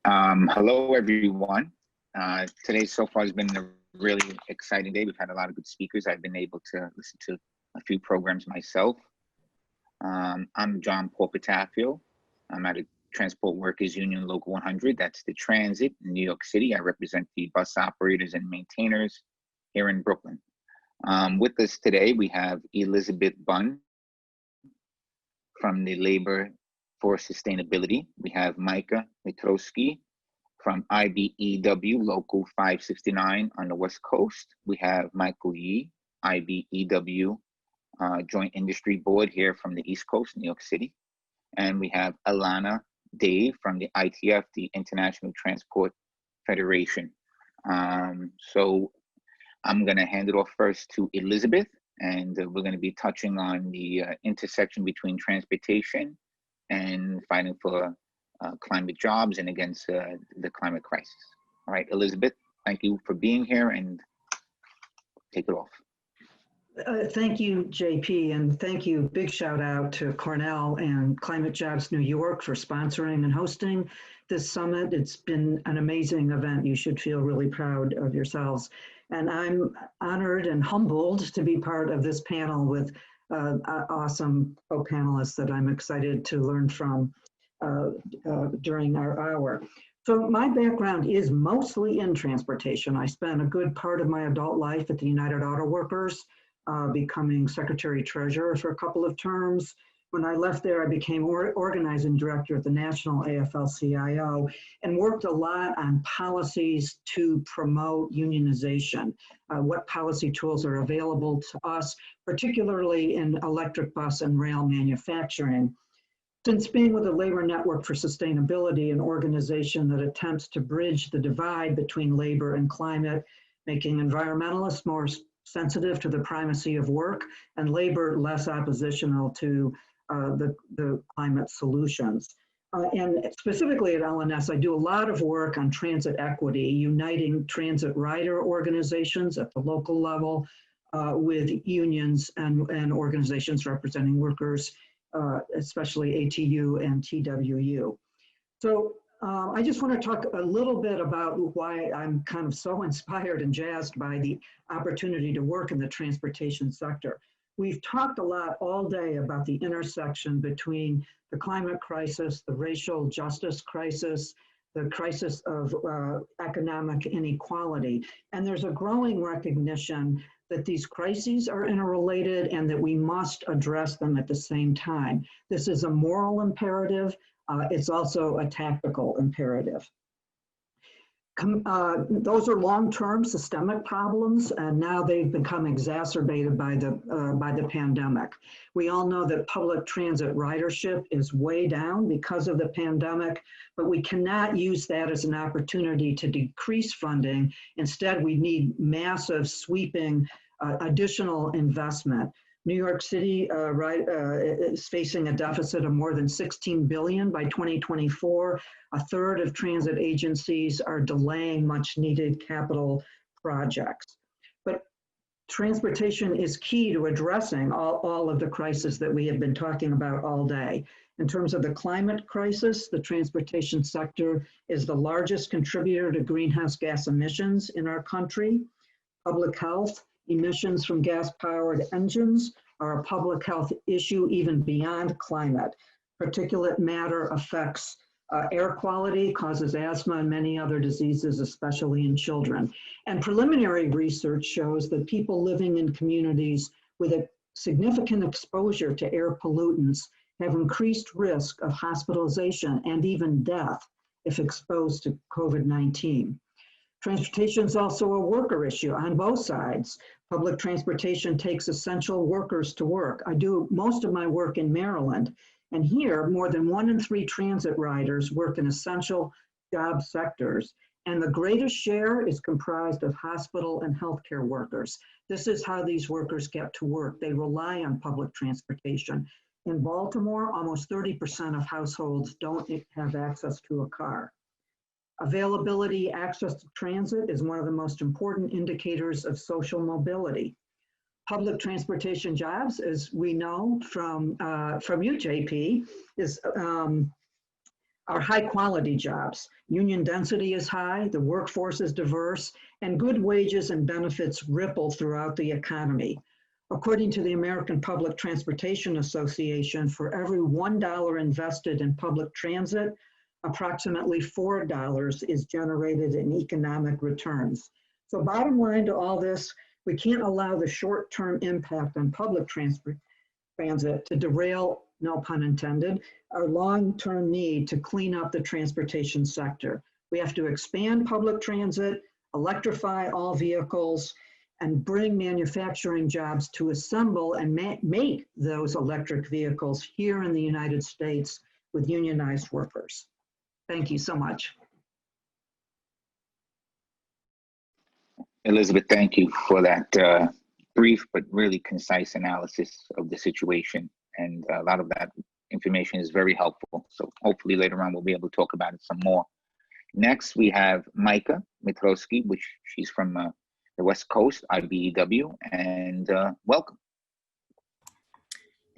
Hello, everyone. Today so far has been a really exciting day. We've had a lot of good speakers. I've been able to listen to a few programs myself. I'm John Paul Patafio. I'm at a Transport Workers Union Local 100. That's the transit in New York City. I represent the bus operators and maintainers here in Brooklyn. With us today, we have Elizabeth Bunn from the Labor for Sustainability. We have Micah Mitrosky from IBEW Local 569 on the West Coast. We have Michael Yee, IBEW Joint Industry Board here from the East Coast, New York City. And we have Alana Dave from the ITF, the International Transport Federation. So I'm gonna hand it off first to Elizabeth, and we're gonna be touching on the intersection between transportation and fighting for climate jobs and against the climate crisis. All right, Elizabeth, thank you for being here, and take it off. Thank you, JP, and thank you. Big shout out to Cornell and Climate Jobs New York for sponsoring and hosting this summit. It's been an amazing event. You should feel really proud of yourselves. And I'm honored and humbled to be part of this panel with awesome co-panelists that I'm excited to learn from during our hour. So my background is mostly in transportation. I spent a good part of my adult life at the United Auto Workers, becoming Secretary Treasurer for a couple of terms. When I left there, I became organizing director at the National AFL-CIO and worked a lot on policies to promote unionization, what policy tools are available to us, particularly in electric bus and rail manufacturing. Since being with the Labor Network for Sustainability, an organization that attempts to bridge the divide between labor and climate, making environmentalists more sensitive to the primacy of work and labor less oppositional to the climate solutions. And specifically at LNS, I do a lot of work on transit equity, uniting transit rider organizations at the local level with unions and organizations representing workers, especially ATU and TWU. So I just want to talk a little bit about why I'm kind of so inspired and jazzed by the opportunity to work in the transportation sector. We've talked a lot all day about the intersection between the climate crisis, the racial justice crisis, the crisis of economic inequality. And there's a growing recognition that these crises are interrelated and that we must address them at the same time. This is a moral imperative. It's also a tactical imperative. Those are long-term systemic problems, and now they've become exacerbated by the pandemic. We all know that public transit ridership is way down because of the pandemic, but we cannot use that as an opportunity to decrease funding. Instead, we need massive, sweeping, additional investment. New York City is facing a deficit of more than $16 billion by 2024. A third of transit agencies are delaying much needed capital projects. But transportation is key to addressing all of the crises that we have been talking about all day. In terms of the climate crisis, the transportation sector is the largest contributor to greenhouse gas emissions in our country. Public health, emissions from gas-powered engines are a public health issue even beyond climate. Particulate matter affects air quality, causes asthma and many other diseases, especially in children. And preliminary research shows that people living in communities with a significant exposure to air pollutants have increased risk of hospitalization and even death if exposed to COVID-19. Transportation is also a worker issue on both sides. Public transportation takes essential workers to work. I do most of my work in Maryland, and here more than 1 in 3 transit riders work in essential job sectors, and the greatest share is comprised of hospital and healthcare workers. This is how these workers get to work. They rely on public transportation. In Baltimore, almost 30% of households don't have access to a car. Availability, access to transit is one of the most important indicators of social mobility. Public transportation jobs, as we know from you, JP, is are high quality jobs. Union density is high, the workforce is diverse, and good wages and benefits ripple throughout the economy. According to the American Public Transportation Association, for every $1 invested in public transit, approximately $4 is generated in economic returns. So bottom line to all this, we can't allow the short-term impact on public transit to derail, no pun intended, our long-term need to clean up the transportation sector. We have to expand public transit, electrify all vehicles, and bring manufacturing jobs to assemble and make those electric vehicles here in the United States with unionized workers. Thank you so much. Elizabeth, thank you for that brief but really concise analysis of the situation. And a lot of that information is very helpful. So hopefully later on we'll be able to talk about it some more. Next, we have Micah Mitrosky, which she's from the West Coast, IBEW, and welcome.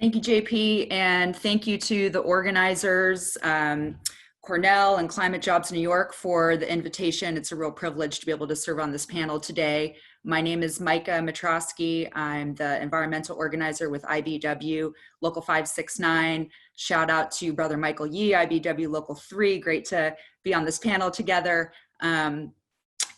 Thank you, JP, and thank you to the organizers, Cornell and Climate Jobs New York, for the invitation. It's a real privilege to be able to serve on this panel today. My name is Micah Mitrosky. I'm the environmental organizer with IBEW Local 569. Shout out to Brother Michael Yee, IBEW Local 3. Great to be on this panel together.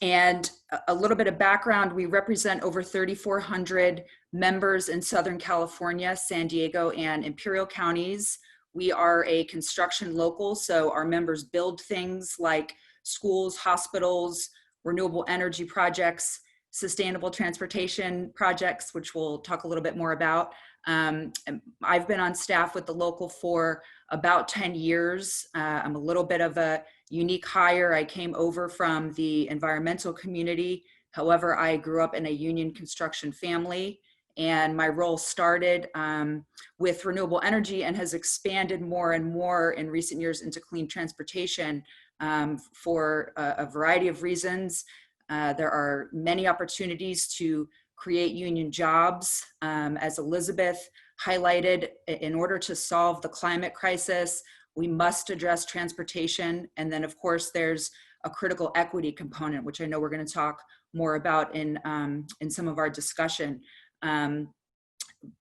And a little bit of background, we represent over 3,400 members in Southern California, San Diego, and Imperial counties. We are a construction local, so our members build things like schools, hospitals, renewable energy projects, sustainable transportation projects, which we'll talk a little bit more about. I've been on staff with the local for about 10 years. I'm a little bit of a unique hire. I came over from the environmental community. However, I grew up in a union construction family, and my role started with renewable energy and has expanded more and more in recent years into clean transportation for a variety of reasons. There are many opportunities to create union jobs. As Elizabeth highlighted, in order to solve the climate crisis, we must address transportation. And then of course, there's a critical equity component, which I know we're going to talk more about in some of our discussion.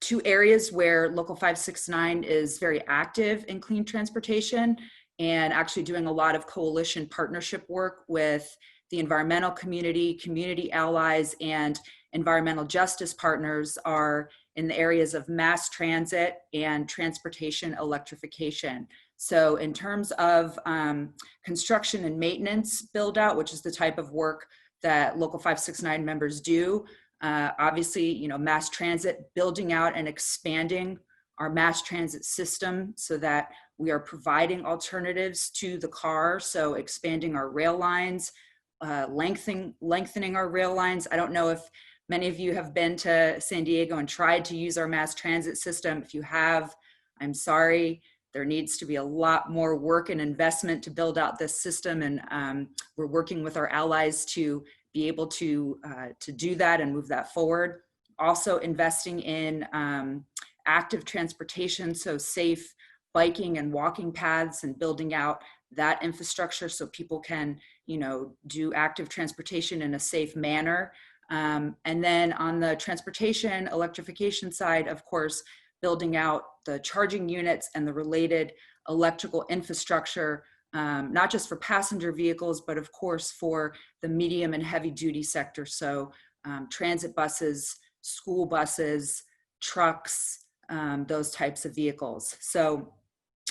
Two areas where Local 569 is very active in clean transportation and actually doing a lot of coalition partnership work with the environmental community, community allies, and environmental justice partners are in the areas of mass transit and transportation electrification. So in terms of construction and maintenance build out, which is the type of work that Local 569 members do, obviously, you know, mass transit, building out and expanding our mass transit system so that we are providing alternatives to the car. So expanding our rail lines, lengthening our rail lines. I don't know if many of you have been to San Diego and tried to use our mass transit system. If you have, I'm sorry. There needs to be a lot more work and investment to build out this system, and we're working with our allies to be able to do that and move that forward. Also investing in active transportation, so safe biking and walking paths, and building out that infrastructure so people can, you know, do active transportation in a safe manner. And then on the transportation electrification side, of course, building out the charging units and the related electrical infrastructure, not just for passenger vehicles, but of course for the medium and heavy duty sector. So transit buses, school buses, trucks, those types of vehicles. So,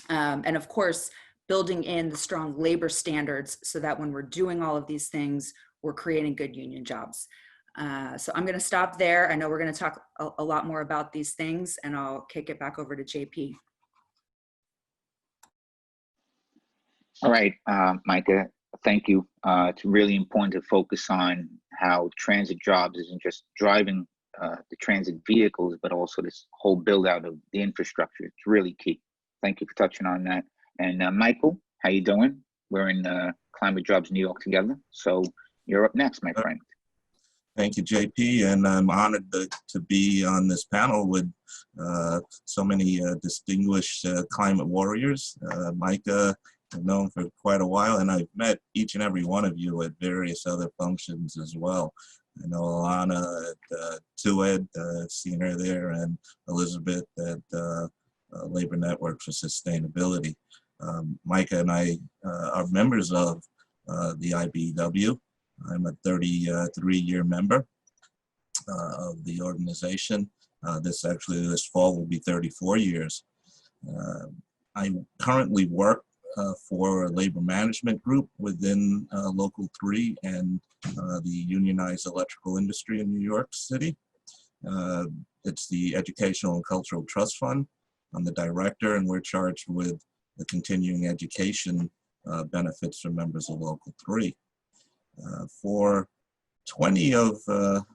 and of course, building in the strong labor standards so that when we're doing all of these things, we're creating good union jobs. So I'm going to stop there. I know we're going to talk a lot more about these things, and I'll kick it back over to JP. All right, Micah, thank you. It's really important to focus on how transit jobs isn't just driving the transit vehicles, but also this whole build out of the infrastructure. It's really key. Thank you for touching on that. And Michael, how you doing? We're in Climate Jobs New York together. So you're up next, my friend. Thank you, JP, and I'm honored to be on this panel with so many distinguished climate warriors. Micah I've known for quite a while, and I've met each and every one of you at various other functions as well. I know Alana at TUED, seen her there, and Elizabeth at Labor Network for Sustainability. Micah and I are members of the IBEW. I'm a 33-year member of the organization. This fall will be 34 years. I currently work for a labor management group within Local 3 and the unionized electrical industry in New York City. It's the Educational and Cultural Trust Fund. I'm the director, and we're charged with the continuing education benefits for members of Local 3. For 20 of the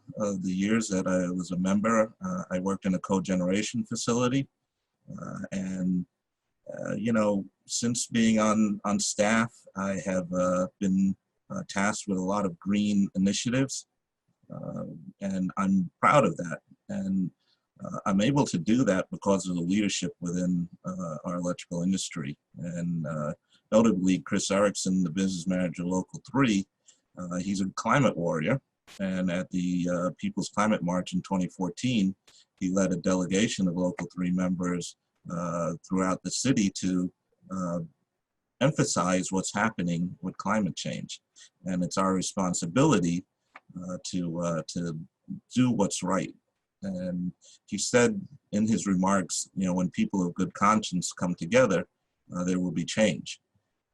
years that I was a member, I worked in a cogeneration facility. You know, since being on staff, I have been tasked with a lot of green initiatives, and I'm proud of that. And I'm able to do that because of the leadership within our electrical industry. And notably, Chris Erickson, the business manager of Local 3, he's a climate warrior. And at the People's Climate March in 2014, he led a delegation of Local 3 members throughout the city to emphasize what's happening with climate change. And it's our responsibility to do what's right. And he said in his remarks, you know, when people of good conscience come together, there will be change.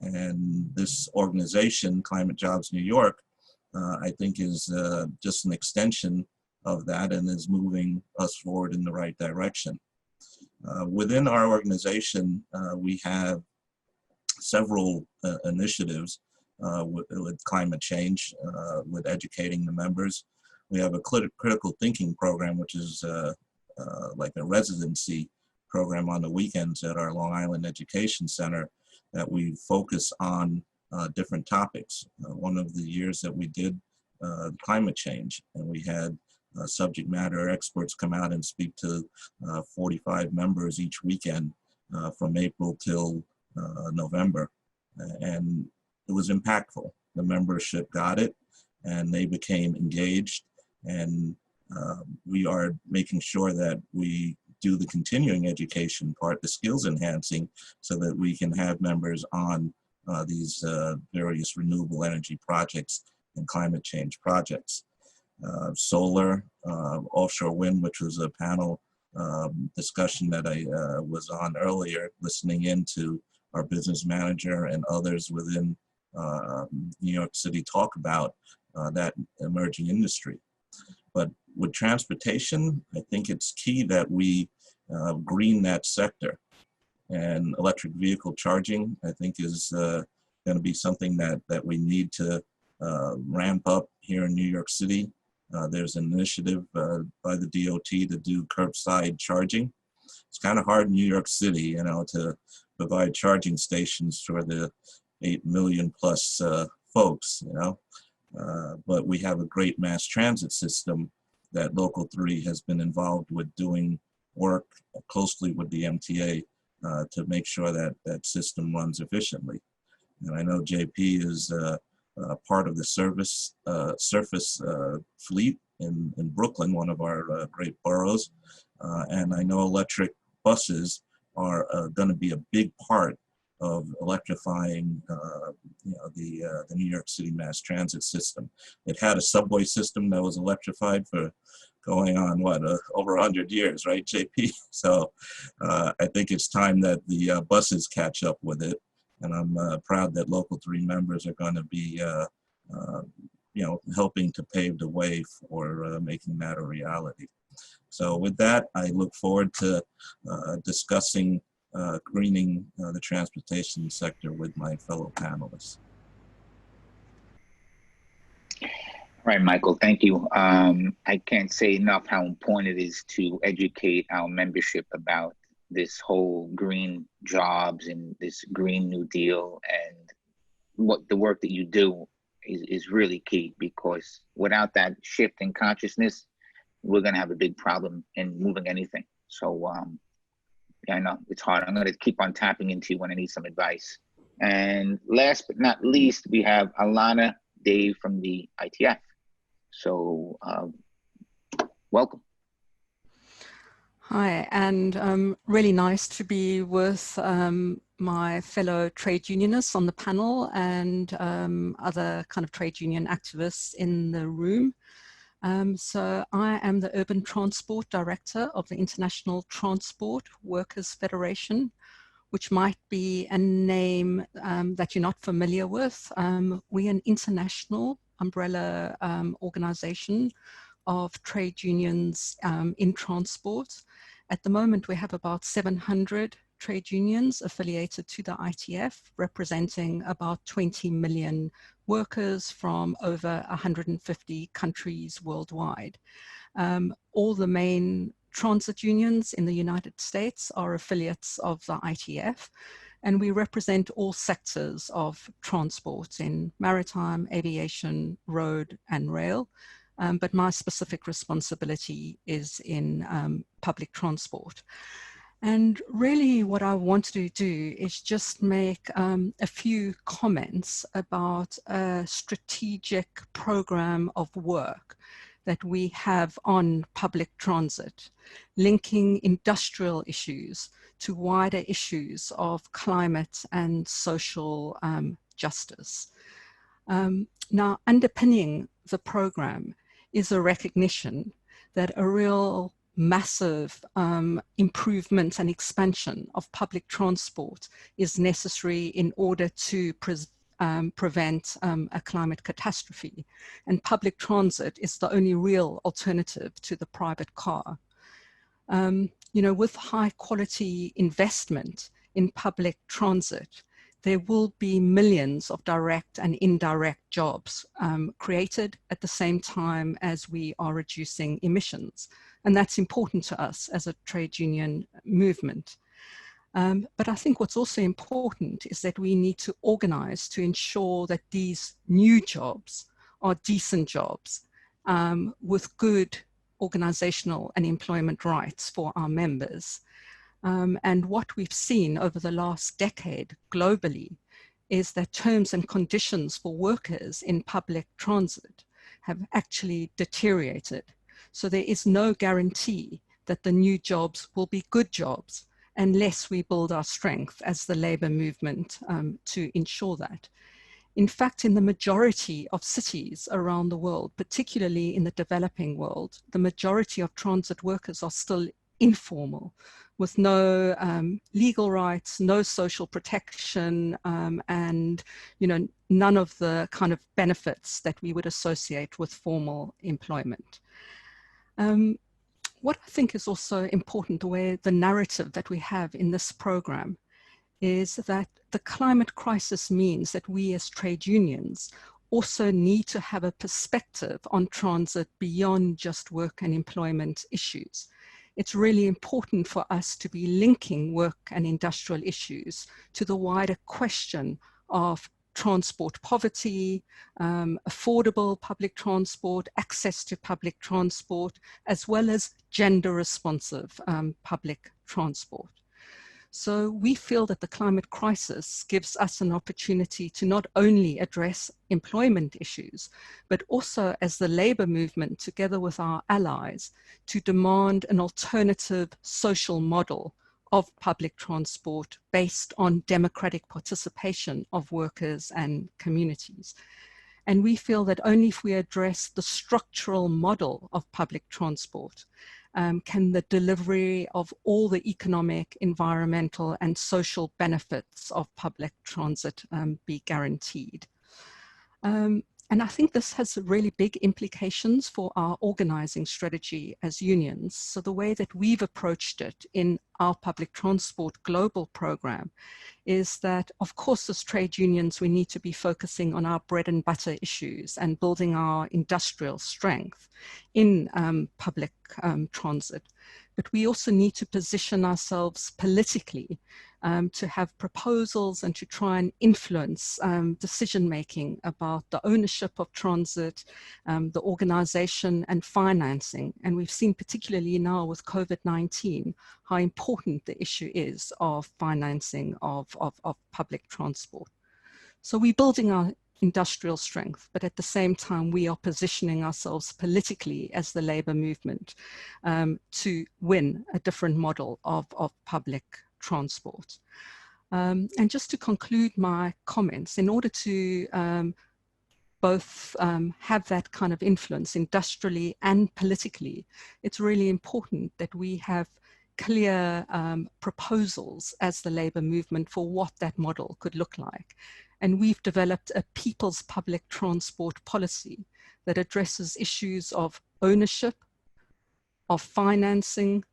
And this organization, Climate Jobs New York, I think is just an extension of that and is moving us forward in the right direction. Within our organization, we have several initiatives with climate change, with educating the members. We have a critical thinking program, which is like a residency program on the weekends at our Long Island Education Center that we focus on different topics. One of the years that we did climate change, and we had subject matter experts come out and speak to 45 members each weekend from April till November. And it was impactful. The membership got it and they became engaged. And we are making sure that we do the continuing education part, the skills enhancing, so that we can have members on these various renewable energy projects and climate change projects. Solar, offshore wind, which was a panel discussion that I was on earlier, listening into our business manager and others within New York City talk about that emerging industry. But with transportation, I think it's key that we green that sector. And electric vehicle charging, I think, is going to be something that we need to ramp up here in New York City. There's an initiative by the DOT to do curbside charging. It's kind of hard in New York City, you know, to provide charging stations for the 8 million plus folks, you know. But we have a great mass transit system that Local 3 has been involved with doing work closely with the MTA to make sure that that system runs efficiently. And I know JP is part of the surface fleet in Brooklyn, one of our great boroughs. And I know electric buses are going to be a big part of electrifying the New York City mass transit system. It had a subway system that was electrified for going on, over 100 years, right, JP? So I think it's time that the buses catch up with it. And I'm proud that Local 3 members are going to be, helping to pave the way for making that a reality. So with that, I look forward to discussing greening the transportation sector with my fellow panelists. All right, Michael, thank you. I can't say enough how important it is to educate our membership about this whole green jobs and this Green New Deal, and what the work that you do is really key, because without that shift in consciousness, we're going to have a big problem in moving anything. So yeah, I know it's hard. I'm going to keep on tapping into you when I need some advice. And last but not least, we have Alana Dave from the ITF. So welcome. Hi, and really nice to be with my fellow trade unionists on the panel and other kind of trade union activists in the room. So I am the Urban Transport Director of the International Transport Workers Federation, which might be a name that you're not familiar with. We're an international umbrella organization of trade unions in transport. At the moment, we have about 700 trade unions affiliated to the ITF, representing about 20 million workers from over 150 countries worldwide. All the main transit unions in the United States are affiliates of the ITF, and we represent all sectors of transport in maritime, aviation, road, and rail. But my specific responsibility is in public transport. And really what I want to do is just make a few comments about a strategic program of work that we have on public transit, linking industrial issues to wider issues of climate and social justice. Now, underpinning the program is a recognition that a real massive improvement and expansion of public transport is necessary in order to prevent a climate catastrophe. And public transit is the only real alternative to the private car. You know, with high quality investment in public transit, there will be millions of direct and indirect jobs created at the same time as we are reducing emissions. And that's important to us as a trade union movement. But I think what's also important is that we need to organize to ensure that these new jobs are decent jobs with good organizational and employment rights for our members. And what we've seen over the last decade globally is that terms and conditions for workers in public transit have actually deteriorated. So there is no guarantee that the new jobs will be good jobs unless we build our strength as the labor movement to ensure that. In fact, in the majority of cities around the world, particularly in the developing world, the majority of transit workers are still informal, with no legal rights, no social protection, and none of the kind of benefits that we would associate with formal employment. What I think is also important, the narrative that we have in this program, is that the climate crisis means that we as trade unions also need to have a perspective on transit beyond just work and employment issues. It's really important for us to be linking work and industrial issues to the wider question of transport poverty, affordable public transport, access to public transport, as well as gender responsive public transport. So we feel that the climate crisis gives us an opportunity to not only address employment issues, but also as the labor movement, together with our allies, to demand an alternative social model of public transport based on democratic participation of workers and communities. And we feel that only if we address the structural model of public transport, can the delivery of all the economic, environmental, and social benefits of public transit be guaranteed. And I think this has really big implications for our organizing strategy as unions. So the way that we've approached it in our public transport global program is that, of course, as trade unions, we need to be focusing on our bread and butter issues and building our industrial strength in public transit. But we also need to position ourselves politically to have proposals and to try and influence decision-making about the ownership of transit, the organization and financing. And we've seen particularly now with COVID-19, how important the issue is of financing of public transport. So we're building our industrial strength, but at the same time, we are positioning ourselves politically as the labor movement to win a different model of public transport. And just to conclude my comments, in order to both have that kind of influence industrially and politically, it's really important that we have clear proposals as the labor movement for what that model could look like. And we've developed a people's public transport policy that addresses issues of ownership, of financing,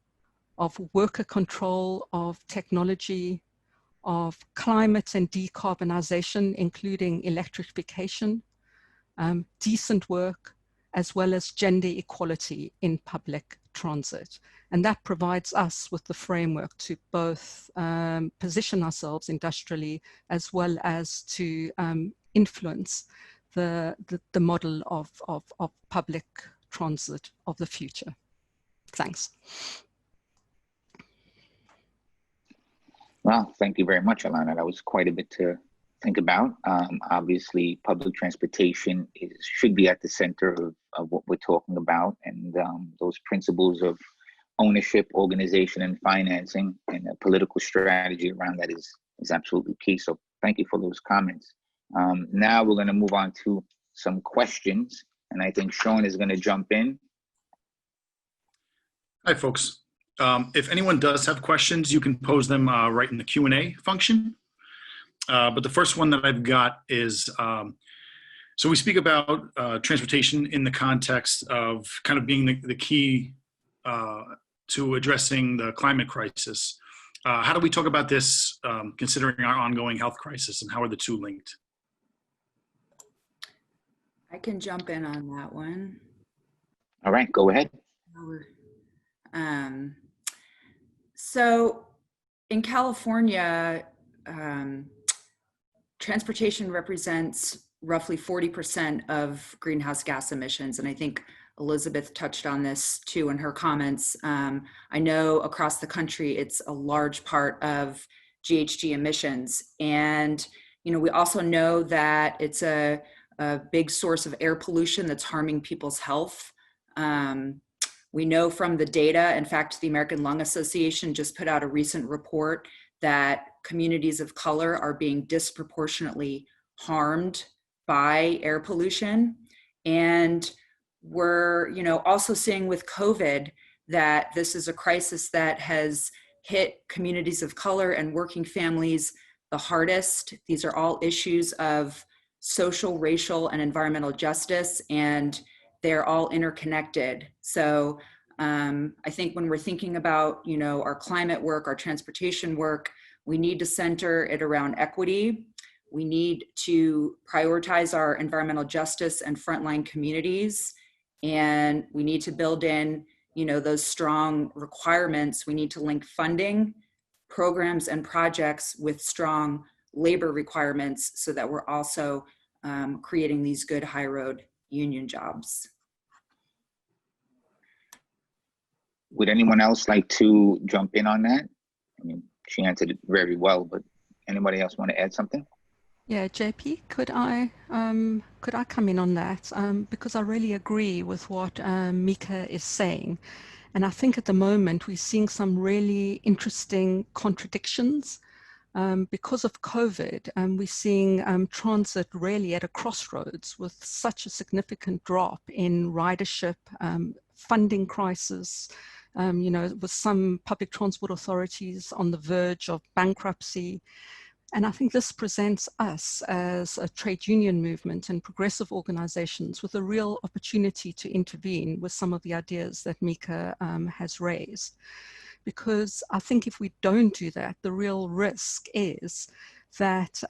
of worker control, of technology, of climate and decarbonization, including electrification, decent work, as well as gender equality in public transit. And that provides us with the framework to both position ourselves industrially as well as to influence the model of public transit of the future. Thanks. Well, thank you very much, Alana. That was quite a bit to think about. Obviously, public transportation should be at the center of what we're talking about, and those principles of ownership, organization, and financing, and a political strategy around that is absolutely key. So thank you for those comments. Now we're going to move on to some questions, and I think Sean is going to jump in. Hi, folks. If anyone does have questions, you can pose them right in the Q&A function. But the first one that I've got is, so we speak about transportation in the context of kind of being the key to addressing the climate crisis. How do we talk about this considering our ongoing health crisis, and how are the two linked? I can jump in on that one. All right, go ahead. So in California, transportation represents roughly 40% of greenhouse gas emissions. And I think Elizabeth touched on this too in her comments. I know across the country, it's a large part of GHG emissions. And, you know, we also know that it's a big source of air pollution that's harming people's health. We know from the data, in fact, the American Lung Association just put out a recent report that communities of color are being disproportionately harmed by air pollution. And we're, you know, also seeing with COVID that this is a crisis that has hit communities of color and working families the hardest. These are all issues of social, racial, and environmental justice, and they're all interconnected. So I think when we're thinking about, you know, our climate work, our transportation work, we need to center it around equity. We need to prioritize our environmental justice and frontline communities. And we need to build in, you know, those strong requirements. We need to link funding, programs, and projects with strong labor requirements so that we're also creating these good high road union jobs. Would anyone else like to jump in on that? I mean, she answered it very well, but anybody else want to add something? Yeah, JP, could I come in on that? Because I really agree with what Micah is saying. And I think at the moment we're seeing some really interesting contradictions. Because of COVID, we're seeing transit really at a crossroads with such a significant drop in ridership, funding crisis, you know, with some public transport authorities on the verge of bankruptcy. And I think this presents us as a trade union movement and progressive organizations with a real opportunity to intervene with some of the ideas that Micah has raised. Because I think if we don't do that, the real risk is that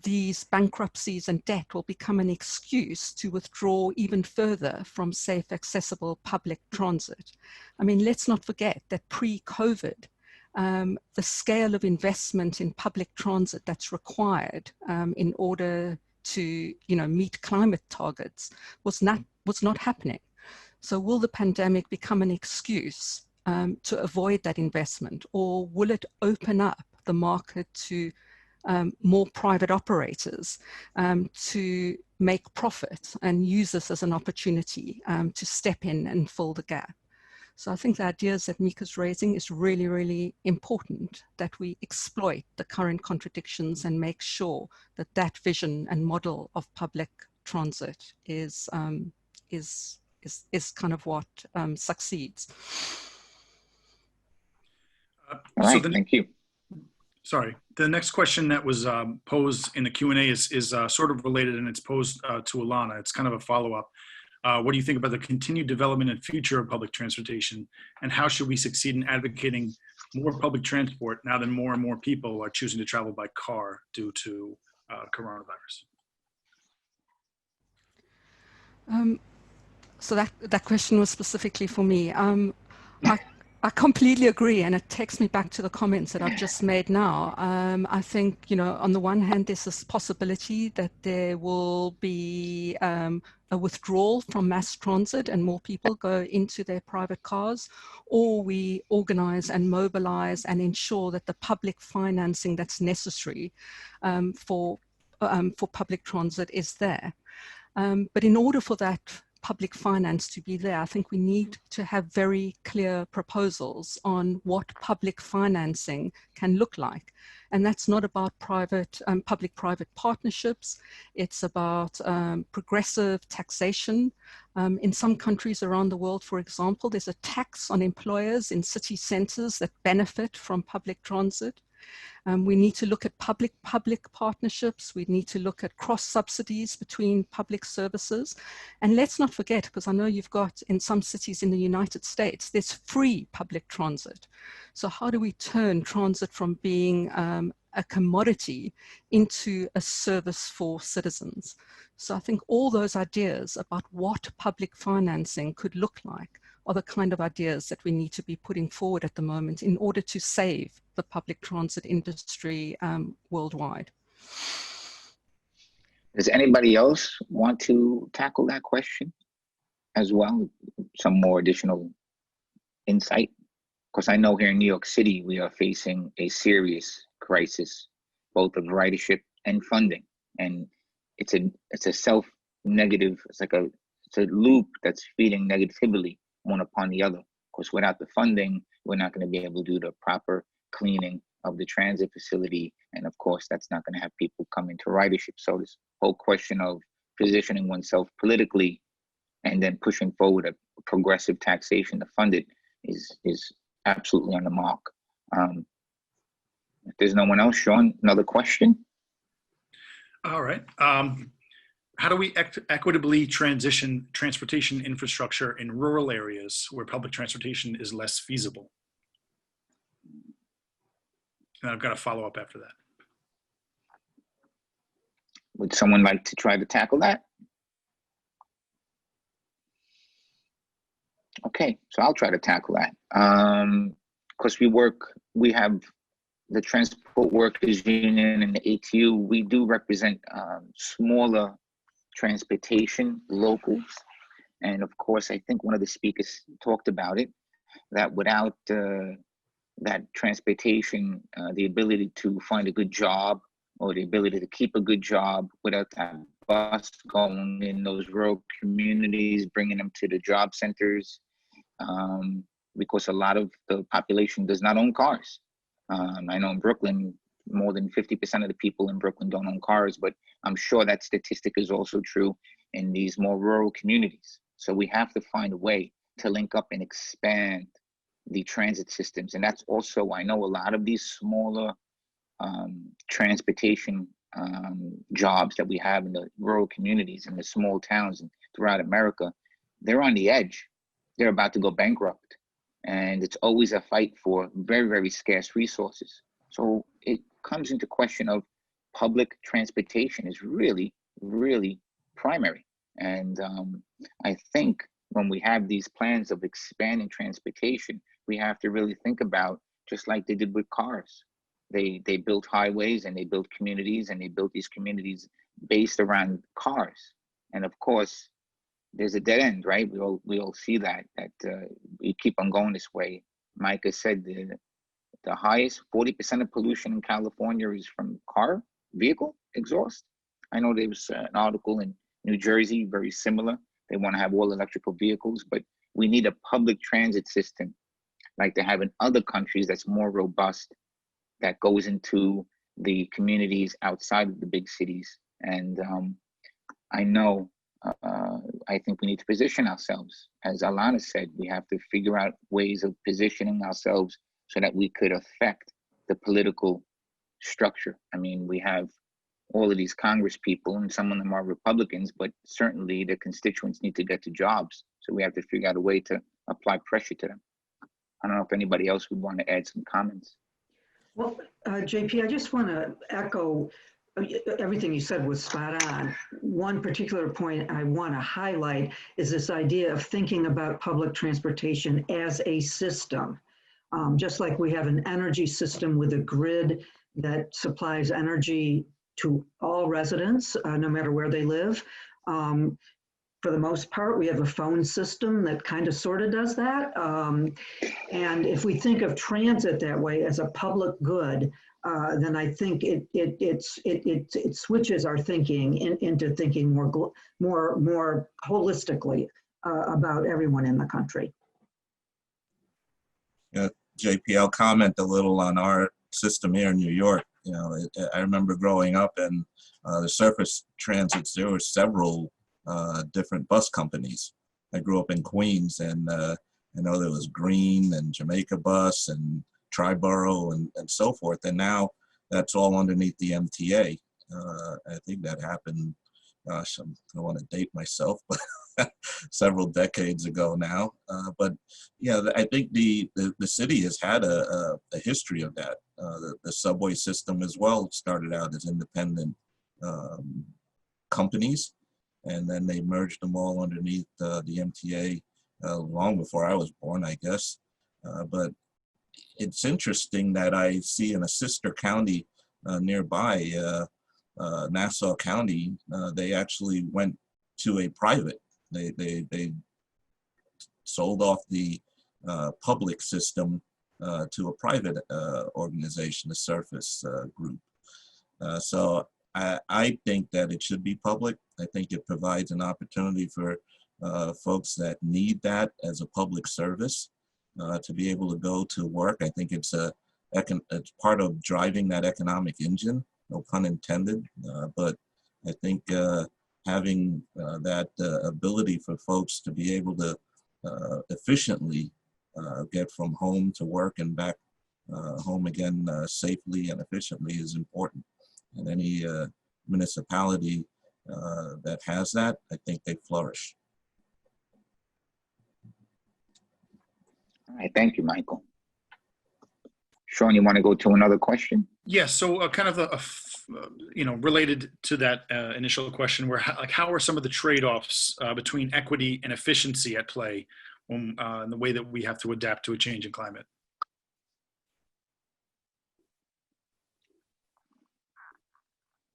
these bankruptcies and debt will become an excuse to withdraw even further from safe, accessible public transit. I mean, let's not forget that pre-COVID, the scale of investment in public transit that's required in order to, meet climate targets was not happening. So will the pandemic become an excuse to avoid that investment, or will it open up the market to more private operators to make profit and use this as an opportunity to step in and fill the gap? So I think the ideas that Micah's raising is really, really important, that we exploit the current contradictions and make sure that that vision and model of public transit is kind of what succeeds. All right, thank you. Sorry, the next question that was posed in the Q&A is sort of related, and it's posed to Alana. It's kind of a follow-up. What do you think about the continued development and future of public transportation, and how should we succeed in advocating more public transport now that more and more people are choosing to travel by car due to coronavirus? So that question was specifically for me. I completely agree, and it takes me back to the comments that I've just made now. I think, on the one hand, there's this possibility that there will be a withdrawal from mass transit and more people go into their private cars, or we organize and mobilize and ensure that the public financing that's necessary for public transit is there. But in order for that public finance to be there, I think we need to have very clear proposals on what public financing can look like. And that's not about public-private partnerships. It's about progressive taxation. In some countries around the world, for example, there's a tax on employers in city centers that benefit from public transit. We need to look at public partnerships. We need to look at cross subsidies between public services. And let's not forget, because I know you've got in some cities in the United States, there's free public transit. So how do we turn transit from being a commodity into a service for citizens? So I think all those ideas about what public financing could look like are the kind of ideas that we need to be putting forward at the moment in order to save the public transit industry worldwide. Does anybody else want to tackle that question as well? Some more additional insight? Because I know here in New York City, we are facing a serious crisis, both of ridership and funding. And it's a self-negative, it's a loop that's feeding negatively one upon the other. Because without the funding, we're not going to be able to do the proper cleaning of the transit facility. And of course, that's not going to have people come into ridership. So this whole question of positioning oneself politically and then pushing forward a progressive taxation to fund it is absolutely on the mark. If there's no one else, Sean, another question? All right. How do we equitably transition transportation infrastructure in rural areas where public transportation is less feasible? And I've got a follow-up after that. Would someone like to try to tackle that? Okay, so I'll try to tackle that. Because we have the Transport Workers Union and the ATU. We do represent smaller transportation locals. And of course, I think one of the speakers talked about it, that without that transportation, the ability to find a good job or the ability to keep a good job without that bus going in those rural communities, bringing them to the job centers, because a lot of the population does not own cars. I know in Brooklyn, more than 50% of the people in Brooklyn don't own cars, but I'm sure that statistic is also true in these more rural communities. So we have to find a way to link up and expand the transit systems. And that's also, I know a lot of these smaller transportation jobs that we have in the rural communities and the small towns and throughout America, they're on the edge. They're about to go bankrupt. And it's always a fight for very, very scarce resources. So it comes into question of public transportation is really, really primary. And I think when we have these plans of expanding transportation, we have to really think about just like they did with cars. They built highways and they built communities, and they built these communities based around cars. And of course, there's a dead end, right? We all see that we keep on going this way. Micah said the highest 40% of pollution in California is from vehicle exhaust. I know there was an article in New Jersey very similar. They want to have all electrical vehicles, but we need a public transit system like they have in other countries that's more robust, that goes into the communities outside of the big cities. And I know, I think we need to position ourselves. As Alana said, we have to figure out ways of positioning ourselves so that we could affect the political structure. I mean, we have all of these Congress people, and some of them are Republicans, but certainly the constituents need to get to jobs. So we have to figure out a way to apply pressure to them. I don't know if anybody else would want to add some comments. Well, JP, I just want to echo everything you said was spot on. One particular point I want to highlight is this idea of thinking about public transportation as a system. Just like we have an energy system with a grid that supplies energy to all residents, no matter where they live. For the most part, we have a phone system that kind of sort of does that. And if we think of transit that way as a public good, then I think it switches our thinking into thinking more holistically about everyone in the country. Yeah, JP, I'll comment a little on our system here in New York. You know, I remember growing up and the surface transits, there were several different bus companies. I grew up in Queens, and I know there was Green and Jamaica Bus and Triborough and so forth. And now that's all underneath the MTA. I think that happened, gosh, I don't want to date myself, but several decades ago now. But yeah, I think the city has had a history of that. The subway system as well started out as independent companies, and then they merged them all underneath the MTA long before I was born, I guess. But it's interesting that I see in a sister county nearby, Nassau County, they actually went to a private. They sold off the public system to a private organization, a surface group. So I think that it should be public. I think it provides an opportunity for folks that need that as a public service to be able to go to work. I think it's part of driving that economic engine, no pun intended. But I think having that ability for folks to be able to efficiently get from home to work and back home again safely and efficiently is important. And any municipality that has that, I think they flourish. All right, thank you, Michael. Sean, you want to go to another question? Yes. So kind of related to that initial question, where how are some of the trade-offs between equity and efficiency at play in the way that we have to adapt to a changing climate?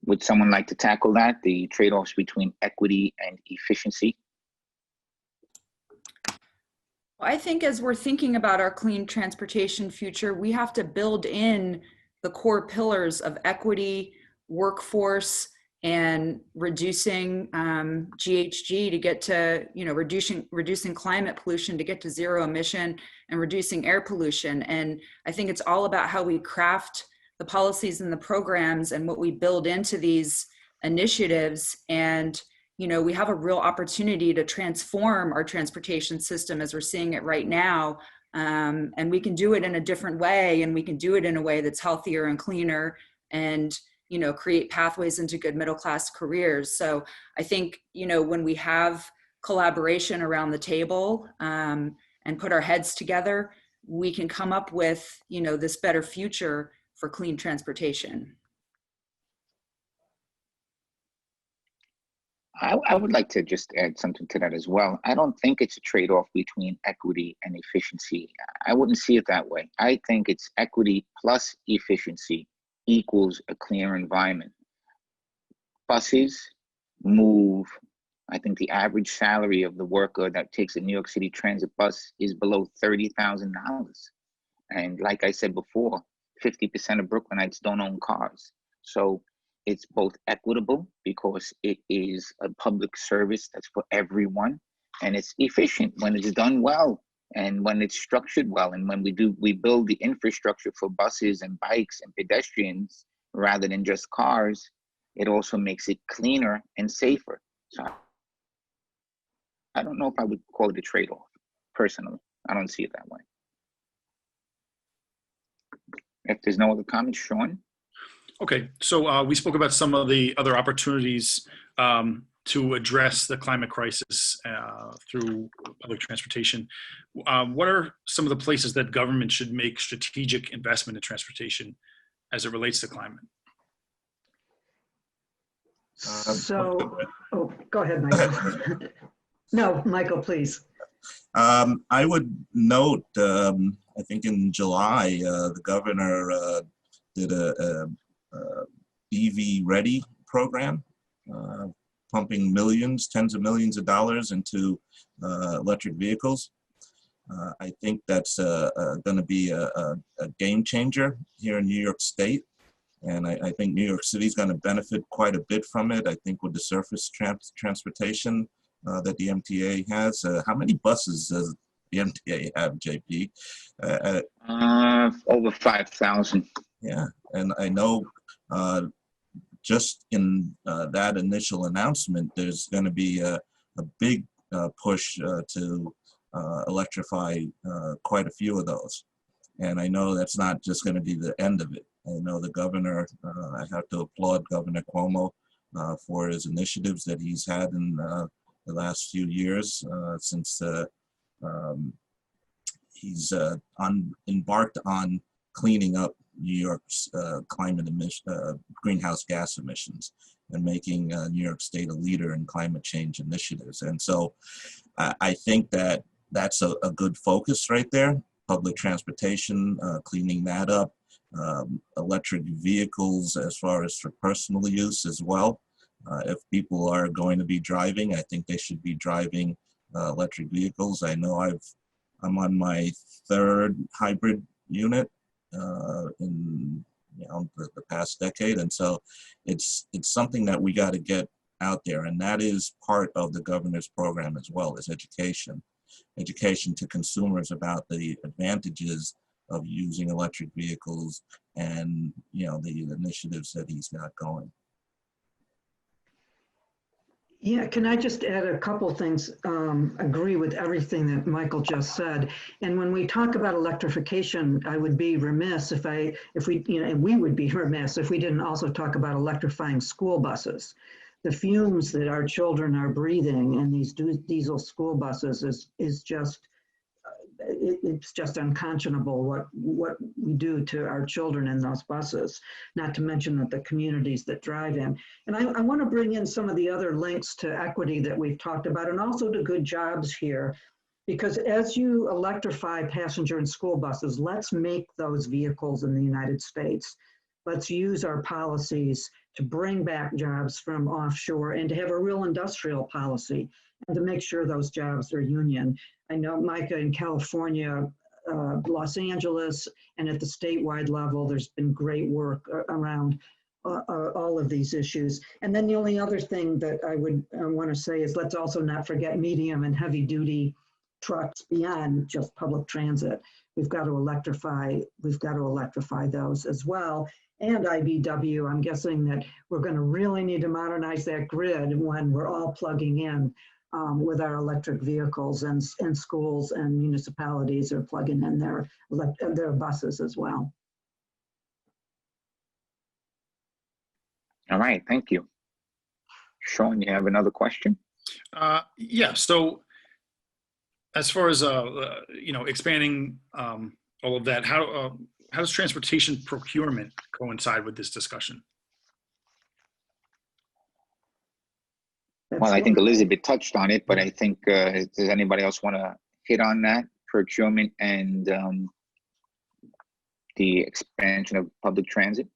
Would someone like to tackle that, the trade-offs between equity and efficiency? I think as we're thinking about our clean transportation future, we have to build in the core pillars of equity, workforce, and reducing GHG to get to, reducing climate pollution to get to zero emission, and reducing air pollution. And I think it's all about how we craft the policies and the programs and what we build into these initiatives. And we have a real opportunity to transform our transportation system as we're seeing it right now. And we can do it in a different way, and we can do it in a way that's healthier and cleaner, and, create pathways into good middle-class careers. So I think, when we have collaboration around the table and put our heads together, we can come up with, this better future for clean transportation. I would like to just add something to that as well. I don't think it's a trade-off between equity and efficiency. I wouldn't see it that way. I think it's equity plus efficiency equals a cleaner environment. Buses move, I think the average salary of the worker that takes a New York City Transit bus is below $30,000. And like I said before, 50% of Brooklynites don't own cars. So it's both equitable because it is a public service that's for everyone, and it's efficient when it's done well and when it's structured well. And when we build the infrastructure for buses and bikes and pedestrians rather than just cars, it also makes it cleaner and safer. So I don't know if I would call it a trade-off, personally. I don't see it that way. If there's no other comments, Sean? Okay, so we spoke about some of the other opportunities to address the climate crisis through public transportation. What are some of the places that government should make strategic investment in transportation as it relates to climate? So, oh, go ahead, Michael. No, Michael, please. I would note, I think in July, the governor did a EV Ready program, pumping millions, tens of millions of dollars into electric vehicles. I think that's going to be a game changer here in New York State. And I think New York City is going to benefit quite a bit from it. I think with the surface transportation that the MTA has. How many buses does the MTA have, JP? Over 5,000. Yeah, and I know just in that initial announcement, there's going to be a big push to electrify quite a few of those. And I know that's not just going to be the end of it. I know the governor, I have to applaud Governor Cuomo for his initiatives that he's had in the last few years since he's embarked on cleaning up New York's climate greenhouse gas emissions and making New York State a leader in climate change initiatives. And so I think that that's a good focus right there. Public transportation, cleaning that up, electric vehicles as far as for personal use as well. If people are going to be driving, I think they should be driving electric vehicles. I know I'm on my third hybrid unit in the past decade, and so it's something that we got to get out there, and that is part of the governor's program as well, is education to consumers about the advantages of using electric vehicles and the initiatives that he's got going. Yeah, can I just add a couple things? Agree with everything that Michael just said. And when we talk about electrification, I would be remiss we would be remiss if we didn't also talk about electrifying school buses. The fumes that our children are breathing in these diesel school buses is just, it's just unconscionable what we do to our children in those buses, not to mention that the communities that drive in. And I want to bring in some of the other links to equity that we've talked about and also to good jobs here, because as you electrify passenger and school buses, let's make those vehicles in the United States. Let's use our policies to bring back jobs from offshore and to have a real industrial policy and to make sure those jobs are union. I know, Micah, in California, Los Angeles, and at the statewide level, there's been great work around all of these issues. And then the only other thing that I would want to say is let's also not forget medium and heavy duty trucks beyond just public transit. We've got to electrify those as well. And IBEW, I'm guessing that we're going to really need to modernize that grid when we're all plugging in with our electric vehicles, and schools and municipalities are plugging in their buses as well. All right, thank you. Sean, you have another question? Yeah, so as far as expanding all of that, how does transportation procurement coincide with this discussion? Well, Well, I think Elizabeth touched on it, but I think, does anybody else want to hit on that? Procurement and the expansion of public transit?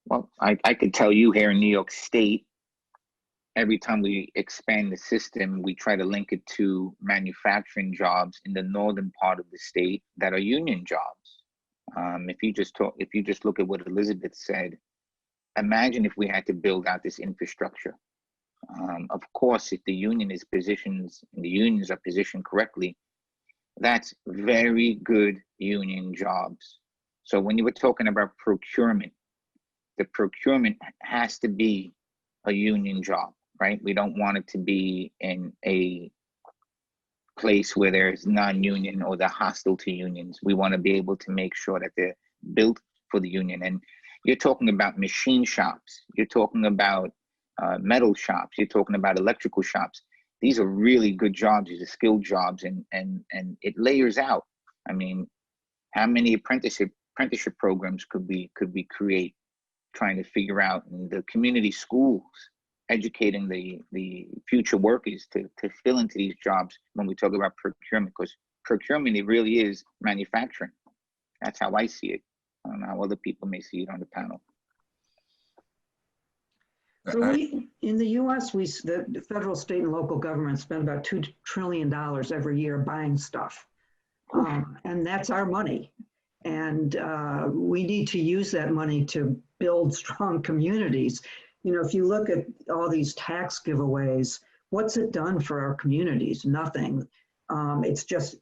Well, I could tell you here in New York State, every time we expand the system, we try to link it to manufacturing jobs in the northern part of the state that are union jobs. If you just look at what Elizabeth said, imagine if we had to build out this infrastructure. Of course, if the unions are positioned correctly, that's very good union jobs. So when you were talking about procurement, the procurement has to be a union job, right? We don't want it to be in a place where there's non-union or they're hostile to unions. We want to be able to make sure that they're built for the union. And you're talking about machine shops, you're talking about metal shops, you're talking about electrical shops. These are really good jobs. These are skilled jobs, and it layers out. I mean, how many apprenticeship programs could we create, trying to figure out in the community schools, educating the future workers to fill into these jobs when we talk about procurement, because procurement, it really is manufacturing. That's how I see it. I don't know how other people may see it on the panel. So in the U.S., the federal, state, and local governments spend about $2 trillion every year buying stuff. And that's our money. And we need to use that money to build strong communities. You know, if you look at all these tax giveaways, what's it done for our communities? Nothing. It's just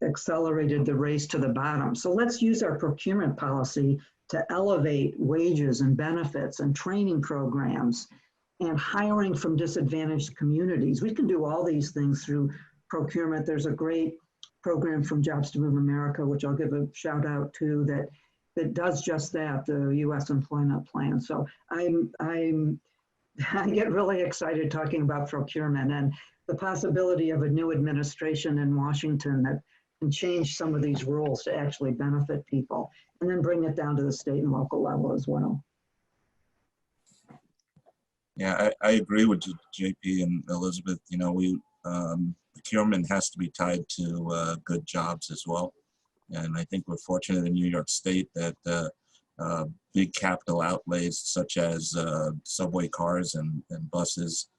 accelerated the race to the bottom. So let's use our procurement policy to elevate wages and benefits and training programs and hiring from disadvantaged communities. We can do all these things through procurement. There's a great program from Jobs to Move America, which I'll give a shout out to, that does just that, the U.S. Employment Plan. So I get really excited talking about procurement and the possibility of a new administration in Washington that can change some of these rules to actually benefit people, and then bring it down to the state and local level as well. Yeah, I agree with JP and Elizabeth. You know, procurement has to be tied to good jobs as well. And I think we're fortunate in New York State that big capital outlays such as subway cars and buses,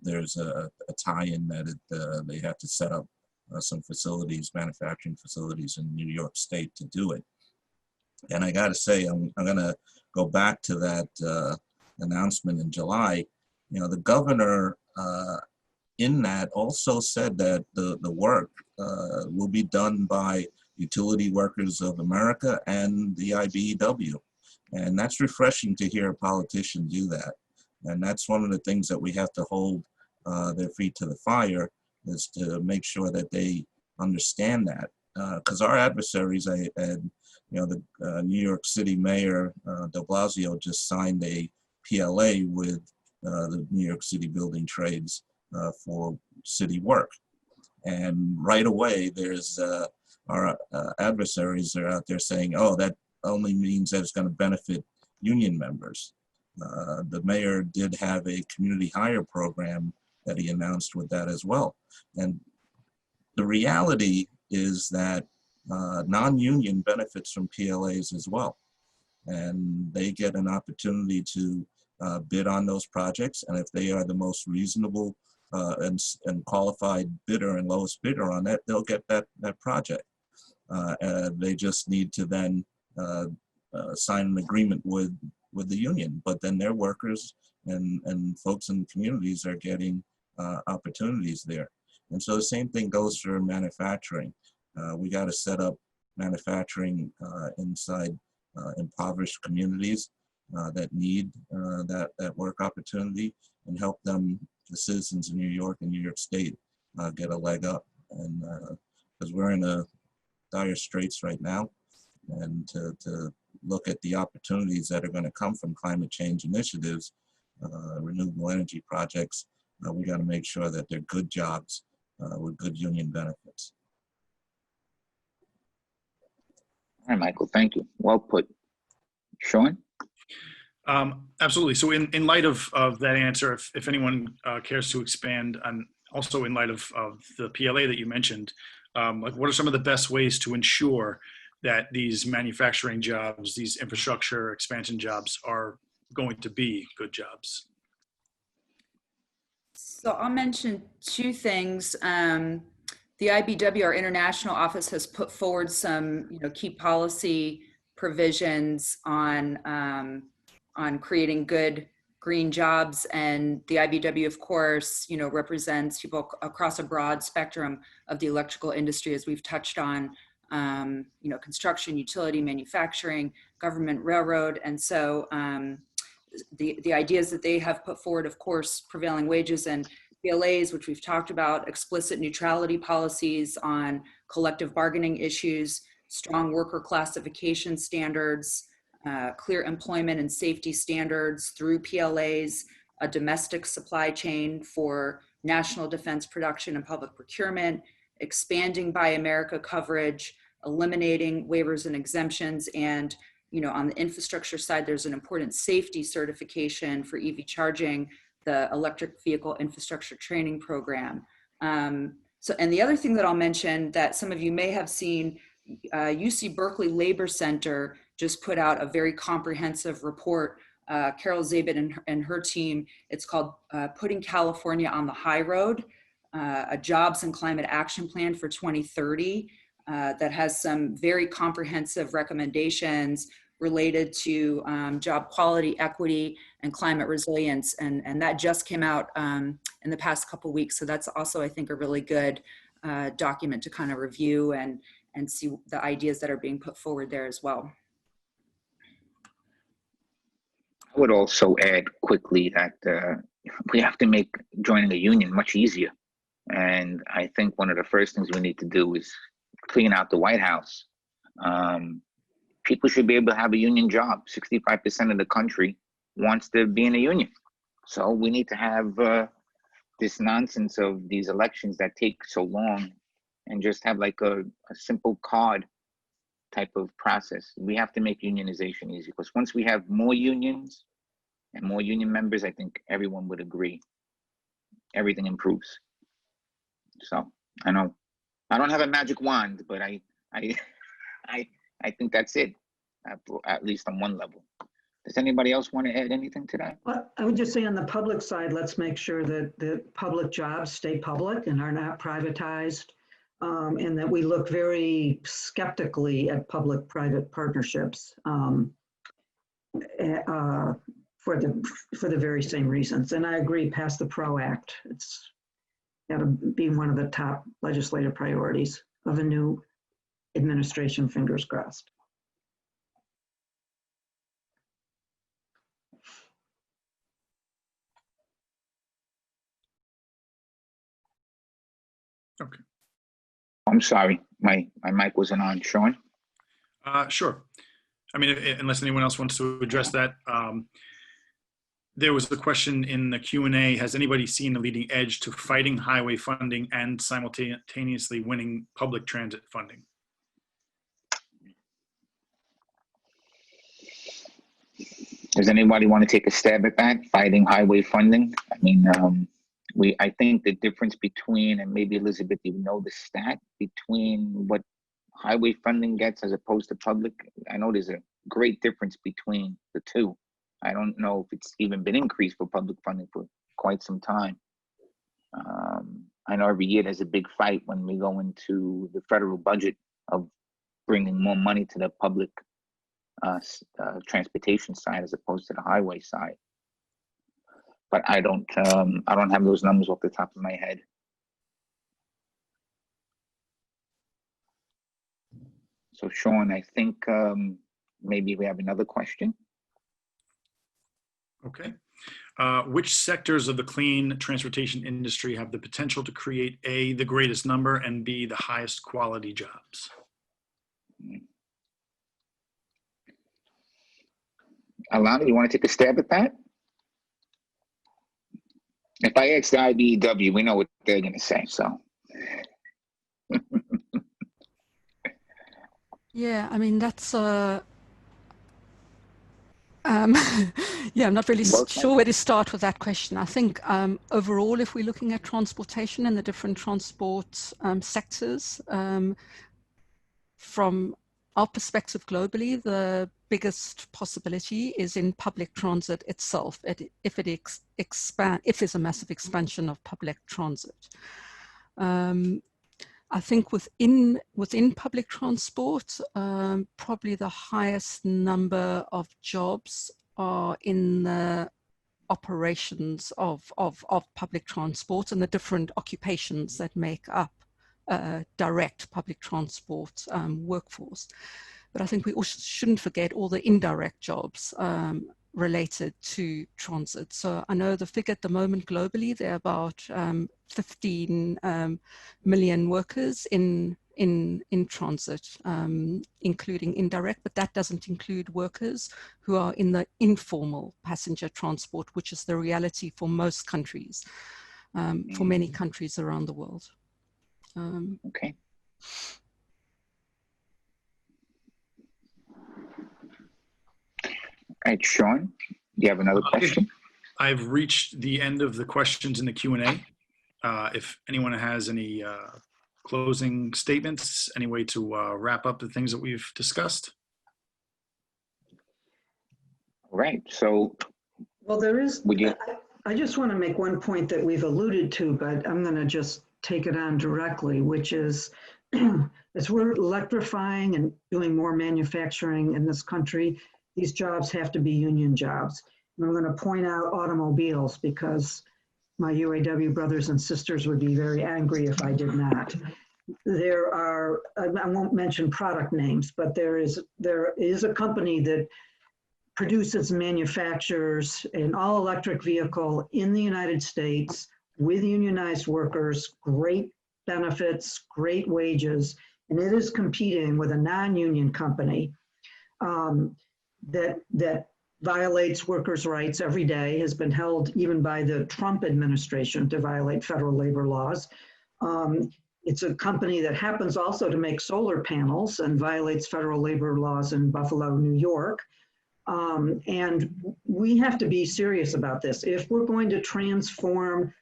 there's a tie-in that they have to set up some facilities, manufacturing facilities in New York State to do it. And I got to say, I'm going to go back to that announcement in July. You know, the governor in that also said that the work will be done by Utility Workers of America and the IBEW. And that's refreshing to hear a politician do that. And that's one of the things that we have to hold their feet to the fire, is to make sure that they understand that. Because our adversaries, the New York City Mayor de Blasio just signed a PLA with the New York City Building Trades for city work. And right away, there's our adversaries are out there saying, oh, that only means that it's going to benefit union members. The mayor did have a community hire program that he announced with that as well. And the reality is that non-union benefits from PLAs as well. And they get an opportunity to bid on those projects. And if they are the most reasonable and qualified bidder and lowest bidder on that, they'll get that project. They just need to then sign an agreement with the union, but then their workers and folks in communities are getting opportunities there. And so the same thing goes for manufacturing. We got to set up manufacturing inside impoverished communities that need that work opportunity, and help them, the citizens in New York and New York State, get a leg up. And because we're in a dire straits right now, and to look at the opportunities that are going to come from climate change initiatives, renewable energy projects, we got to make sure that they're good jobs with good union benefits. All right, Michael, thank you. Well put. Sean? Absolutely. So in light of that answer, if anyone cares to expand on, also in light of the PLA that you mentioned, like what are some of the best ways to ensure that these manufacturing jobs, these infrastructure expansion jobs are going to be good jobs? So I'll mention two things. The IBEW, our international office, has put forward some, key policy provisions on creating good green jobs, and the IBEW, of course, represents people across a broad spectrum of the electrical industry, as we've touched on, construction, utility, manufacturing, government, railroad, and so the ideas that they have put forward, of course, prevailing wages and PLAs, which we've talked about, explicit neutrality policies on collective bargaining issues, strong worker classification standards, clear employment and safety standards through PLAs, a domestic supply chain for national defense production and public procurement, expanding Buy America coverage, eliminating waivers and exemptions, and on the infrastructure side, there's an important safety certification for EV charging, the electric vehicle infrastructure training program. And the other thing that I'll mention that some of you may have seen, UC Berkeley Labor Center just put out a very comprehensive report. Carol Zabit and her team, it's called Putting California on the High Road, a Jobs and Climate Action Plan for 2030 that has some very comprehensive recommendations related to job quality, equity, and climate resilience. And that just came out in the past couple of weeks. So that's also, I think, a really good document to kind of review and see the ideas that are being put forward there as well. I would also add quickly that we have to make joining a union much easier. And I think one of the first things we need to do is clean out the White House. People should be able to have a union job. 65% of the country wants to be in a union. So we need to have this nonsense of these elections that take so long and just have like a simple card type of process. We have to make unionization easy, because once we have more unions and more union members, I think everyone would agree everything improves. So I know I don't have a magic wand, but I think that's it, at least on one level. Does anybody else want to add anything to that? Well, I would just say on the public side, let's make sure that the public jobs stay public and are not privatized, and that we look very skeptically at public-private partnerships for the very same reasons. And I agree, pass the PRO Act. It's got to be one of the top legislative priorities of a new administration, fingers crossed. Okay. I'm sorry, my mic wasn't on. Sean? Sure. I mean, unless anyone else wants to address that. There was the question in the Q&A, has anybody seen the leading edge to fighting highway funding and simultaneously winning public transit funding? Does anybody want to take a stab at that, fighting highway funding? I mean, I think the difference between, and maybe Elizabeth, you know the stat between what highway funding gets as opposed to public. I know there's a great difference between the two. I don't know if it's even been increased for public funding for quite some time. I know every year there's a big fight when we go into the federal budget of bringing more money to the public transportation side as opposed to the highway side. But I don't have those numbers off the top of my head. So Sean, I think maybe we have another question. Okay. Which sectors of the clean transportation industry have the potential to create A, the greatest number, and B, the highest quality jobs? Alana, you want to take a stab at that? If I ask the IBEW, we know what they're going to say, so. Yeah, I mean, that's Um, yeah, I'm not really Work sure where to start with that question. I think overall, if we're looking at transportation and the different transport sectors, from our perspective globally, the biggest possibility is in public transit itself. If there's a massive expansion of public transit. I think within public transport, probably the highest number of jobs are in the operations of public transport and the different occupations that make up direct public transport workforce. But I think we also shouldn't forget all the indirect jobs related to transit. So I know the figure at the moment globally, there are about 15 million workers in transit, including indirect, but that doesn't include workers who are in the informal passenger transport, which is the reality for most countries, for many countries around the world. Okay. All right, Sean, do you have another question? I've reached the end of the questions in the Q&A. If anyone has any closing statements, any way to wrap up the things that we've discussed? All right, so Well, there is, would you? I just want to make one point that we've alluded to, but I'm going to just take it on directly, which is as we're electrifying and doing more manufacturing in this country, these jobs have to be union jobs. And I'm going to point out automobiles because my UAW brothers and sisters would be very angry if I did not. There are, I won't mention product names, but there is a company that produces, manufactures an all-electric vehicle in the United States with unionized workers, great benefits, great wages, and it is competing with a non-union company that violates workers' rights every day, has been held even by the Trump administration to violate federal labor laws. It's a company that happens also to make solar panels and violates federal labor laws in Buffalo, New York. And we have to be serious about this. If we're going to transform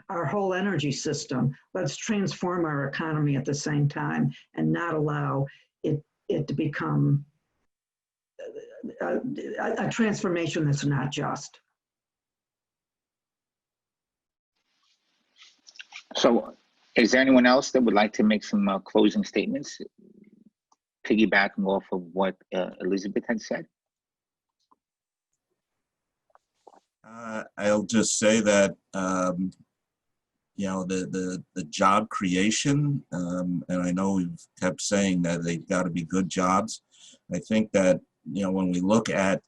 our whole energy system, let's transform our economy at the same time and not allow it to become a transformation that's not just. So is there anyone else that would like to make some closing statements, piggybacking off of what Elizabeth had said? I'll just say that you know, the job creation, and I know we've kept saying that they've got to be good jobs. I think that, you know, when we look at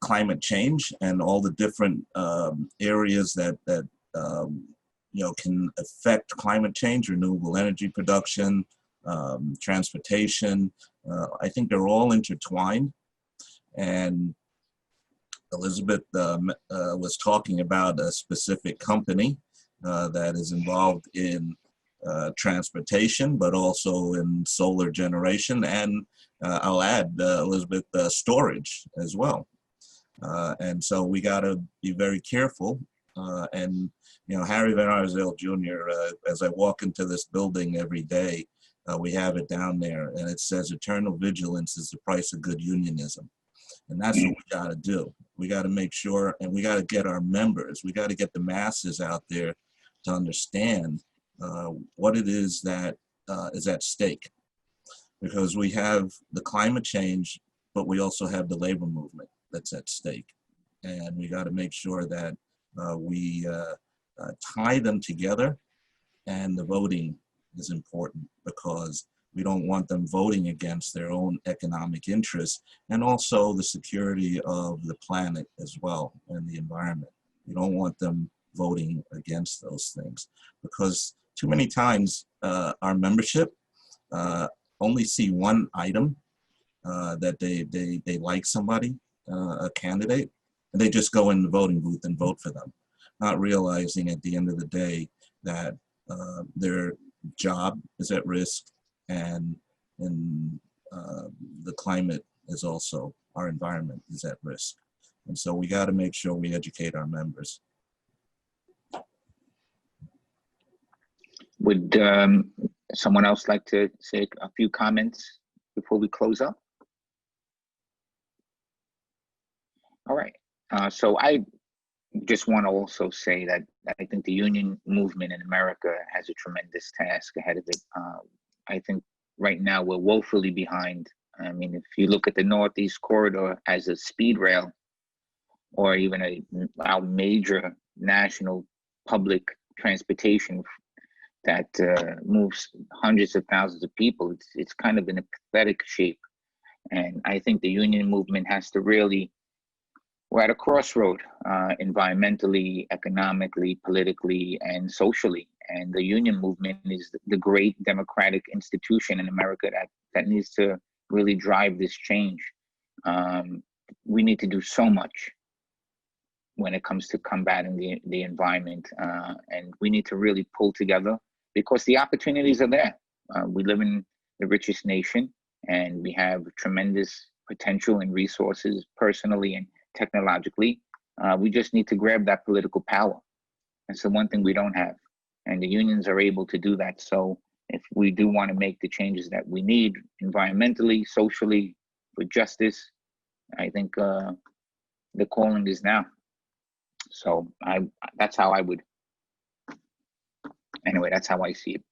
climate change and all the different areas that you know, can affect climate change, renewable energy production, transportation, I think they're all intertwined. And Elizabeth was talking about a specific company that is involved in transportation, but also in solar generation, and I'll add, Elizabeth, storage as well. And so we got to be very careful. And, you know, Harry Van Arsdale Jr., as I walk into this building every day, we have it down there, and it says eternal vigilance is the price of good unionism. And that's what we got to do. We got to make sure, and we got to get our members, we got to get the masses out there to understand what it is that is at stake. Because we have the climate change, but we also have the labor movement that's at stake. And we got to make sure that we tie them together, and the voting is important because we don't want them voting against their own economic interests, and also the security of the planet as well and the environment. We don't want them voting against those things, because too many times our membership only see one item that they like somebody, a candidate, and they just go in the voting booth and vote for them, not realizing at the end of the day that their job is at risk, and the climate is also, our environment is at risk. And so we got to make sure we educate our members. Would someone else like to say a few comments before we close up? All right. So I just want to also say that I think the union movement in America has a tremendous task ahead of it. I think right now we're woefully behind. I mean, if you look at the Northeast Corridor as a speed rail, or even our major national public transportation that moves hundreds of thousands of people, it's kind of in a pathetic shape. And I think the union movement has to really, we're at a crossroad, environmentally, economically, politically, and socially. And the union movement is the great democratic institution in America that needs to really drive this change. We need to do so much when it comes to combating the environment. And we need to really pull together because the opportunities are there. We live in the richest nation and we have tremendous potential and resources personally and technologically. We just need to grab that political power. That's the one thing we don't have. And the unions are able to do that. So if we do want to make the changes that we need environmentally, socially, for justice, I think the calling is now. So that's how I would, anyway, that's how I see it.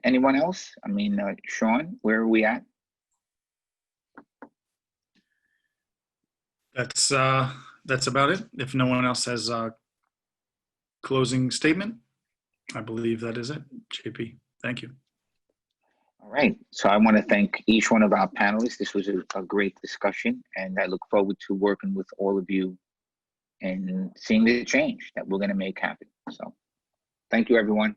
Anyone else? I mean, Sean, where are we at? That's about it. If no one else has a closing statement, I believe that is it. JP, thank you. All right. So I want to thank each one of our panelists. This was a great discussion, and I look forward to working with all of you and seeing the change that we're going to make happen. So thank you, everyone.